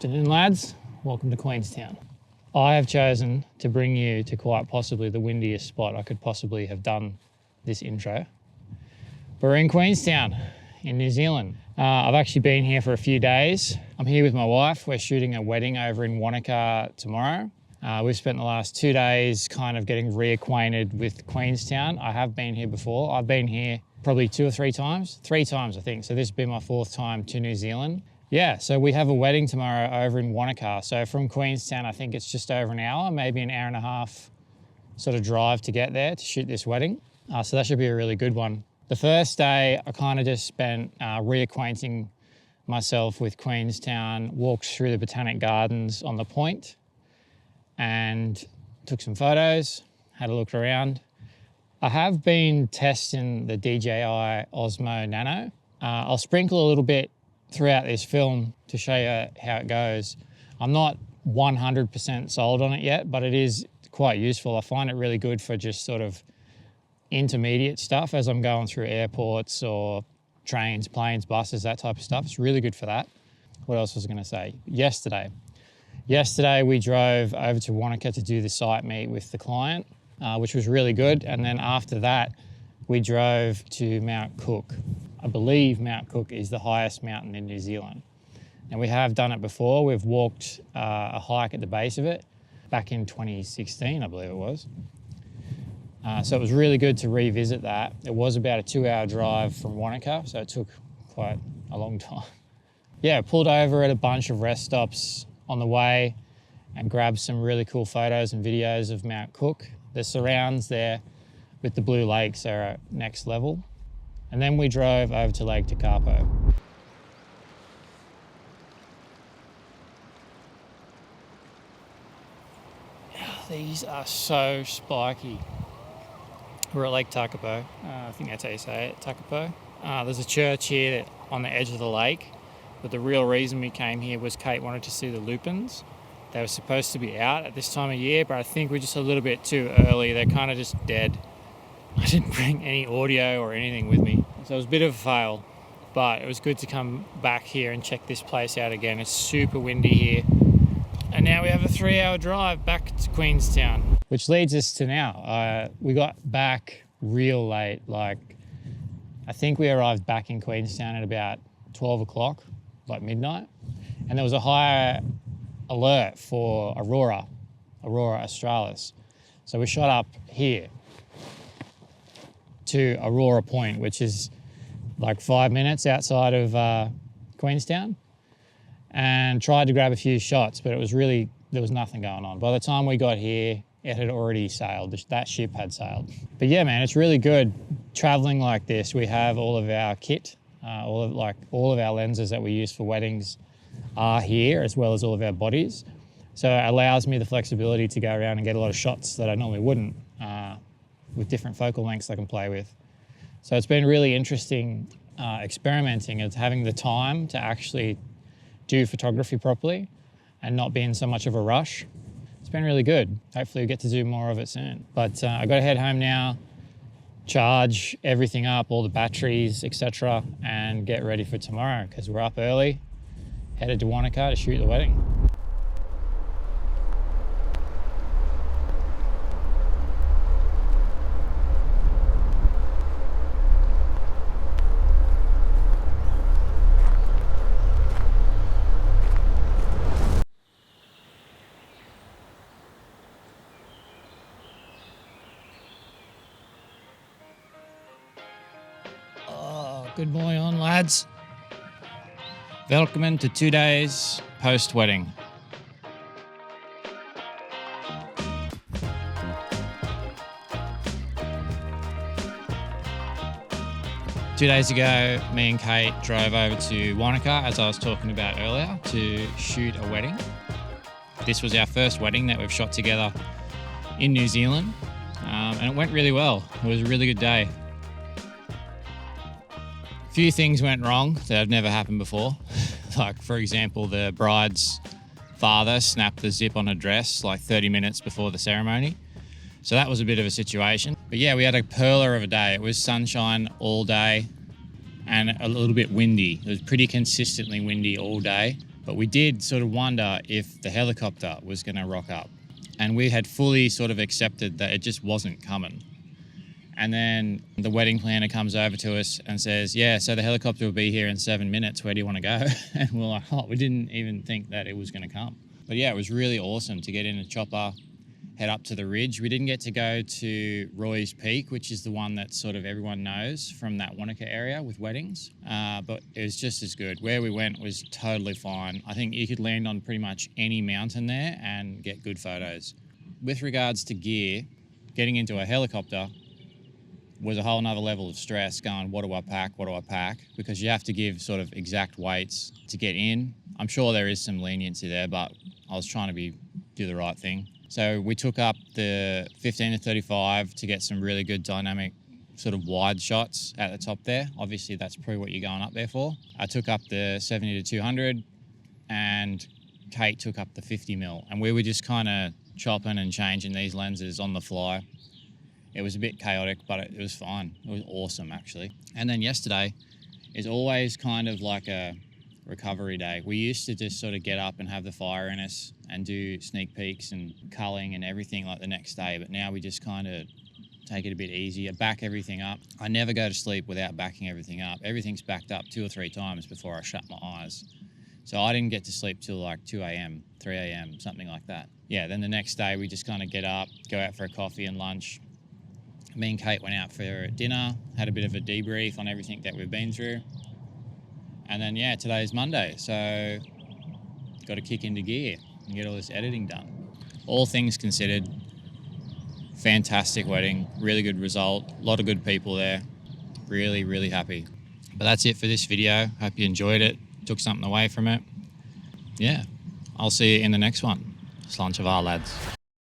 Afternoon, lads. Welcome to Queenstown. I have chosen to bring you to quite possibly the windiest spot I could possibly have done this intro. We're in Queenstown in New Zealand. I've actually been here for a few days. I'm here with my wife. We're shooting a wedding over in Wanaka tomorrow. We've spent the last 2 days kind of getting reacquainted with Queenstown. I have been here before. I've been here probably 2 or 3 times. 3 times, I think. So this has been my 4th time to New Zealand. Yeah, so we have a wedding tomorrow over in Wanaka. So from Queenstown, I think it's just over an hour, maybe an hour and a half sort of drive to get there to shoot this wedding. So that should be a really good one. The first day, I kind of just spent reacquainting myself with Queenstown, walked through the Botanic Gardens on the point and took some photos, had a look around. I have been testing the DJI Osmo Nano. I'll sprinkle a little bit throughout this film to show you how it goes. I'm not 100% sold on it yet, but it is quite useful. I find it really good for just sort of intermediate stuff as I'm going through airports or trains, planes, buses, that type of stuff. It's really good for that. What else was I going to say? Yesterday we drove over to Wanaka to do the site meet with the client, which was really good. And then after that, we drove to Mount Cook. I believe Mount Cook is the highest mountain in New Zealand. And we have done it before. We've walked a hike at the base of it back in 2016, I believe it was. So it was really good to revisit that. It was about a 2-hour drive from Wanaka, so it took quite a long time. Yeah, pulled over at a bunch of rest stops on the way and grabbed some really cool photos and videos of Mount Cook. The surrounds there with the Blue Lakes are at next level. And then we drove over to Lake Tekapo. These are so spiky. We're at Lake Tekapo. I think that's how you say it, Tekapo. There's a church here on the edge of the lake, but the real reason we came here was Kate wanted to see the lupins. They were supposed to be out at this time of year, but I think we're just a little bit too early. They're kind of just dead. I didn't bring any audio or anything with me, so it was a bit of a fail, but it was good to come back here and check this place out again. It's super windy here. And now we have a 3-hour drive back to Queenstown. Which leads us to now. We got back real late, like I think we arrived back in Queenstown at about 12 o'clock, like midnight. And there was a high alert for Aurora Australis. So we shot up here to Aurora Point, which is like 5 minutes outside of Queenstown, and tried to grab a few shots, but there was nothing going on. By the time we got here, it had already sailed. That ship had sailed. But yeah, man, it's really good traveling like this. We have all of our kit, all of our lenses that we use for weddings are here, as well as all of our bodies. So it allows me the flexibility to go around and get a lot of shots that I normally wouldn't, with different focal lengths I can play with. So it's been really interesting experimenting and having the time to actually do photography properly and not be in so much of a rush. It's been really good. Hopefully we get to do more of it soon. But I got to head home now, charge everything up, all the batteries, etc., and get ready for tomorrow because we're up early, headed to Wanaka to shoot the wedding. Good morning, lads. Welcome to 2 days post-wedding. Two days ago, me and Kate drove over to Wanaka, as I was talking about earlier, to shoot a wedding. This was our first wedding that we've shot together in New Zealand, and it went really well. It was a really good day. A few things went wrong that have never happened before. Like, for example, the bride's father snapped the zip on her dress like 30 minutes before the ceremony. So that was a bit of a situation. But yeah, we had a pearler of a day. It was sunshine all day and a little bit windy. It was pretty consistently windy all day. But we did sort of wonder if the helicopter was going to rock up. And we had fully sort of accepted that it just wasn't coming. And then the wedding planner comes over to us and says, yeah, so the helicopter will be here in 7 minutes. Where do you want to go? And we're like, oh, we didn't even think that it was going to come. But yeah, it was really awesome to get in a chopper, head up to the ridge. We didn't get to go to Roy's Peak, which is the one that sort of everyone knows from that Wanaka area with weddings. But it was just as good. Where we went was totally fine. I think you could land on pretty much any mountain there and get good photos. With regards to gear, getting into a helicopter was a whole nother level of stress going, what do I pack? Because you have to give sort of exact weights to get in. I'm sure there is some leniency there, but I was trying to do the right thing. So we took up the 15 to 35 to get some really good dynamic sort of wide shots at the top there. Obviously that's probably what you're going up there for. I took up the 70 to 200 and Kate took up the 50mm, and we were just kind of chopping and changing these lenses on the fly. It was a bit chaotic, but it was fine. It was awesome, actually. And then yesterday is always kind of like a recovery day. We used to just sort of get up and have the fire in us and do sneak peeks and culling and everything like the next day. But now we just kind of take it a bit easier, back everything up. I never go to sleep without backing everything up. Everything's backed up 2 or 3 times before I shut my eyes. So I didn't get to sleep till like 2 a.m., 3 a.m., something like that. Yeah, then the next day we just kind of get up, go out for a coffee and lunch. Me and Kate went out for dinner, had a bit of a debrief on everything that we've been through. And then, yeah, today's Monday, so got to kick into gear and get all this editing done. All things considered, fantastic wedding, really good result, a lot of good people there, really, really happy. But that's it for this video. Hope you enjoyed it, took something away from it. Yeah, I'll see you in the next one. Sláinte mhath, lads.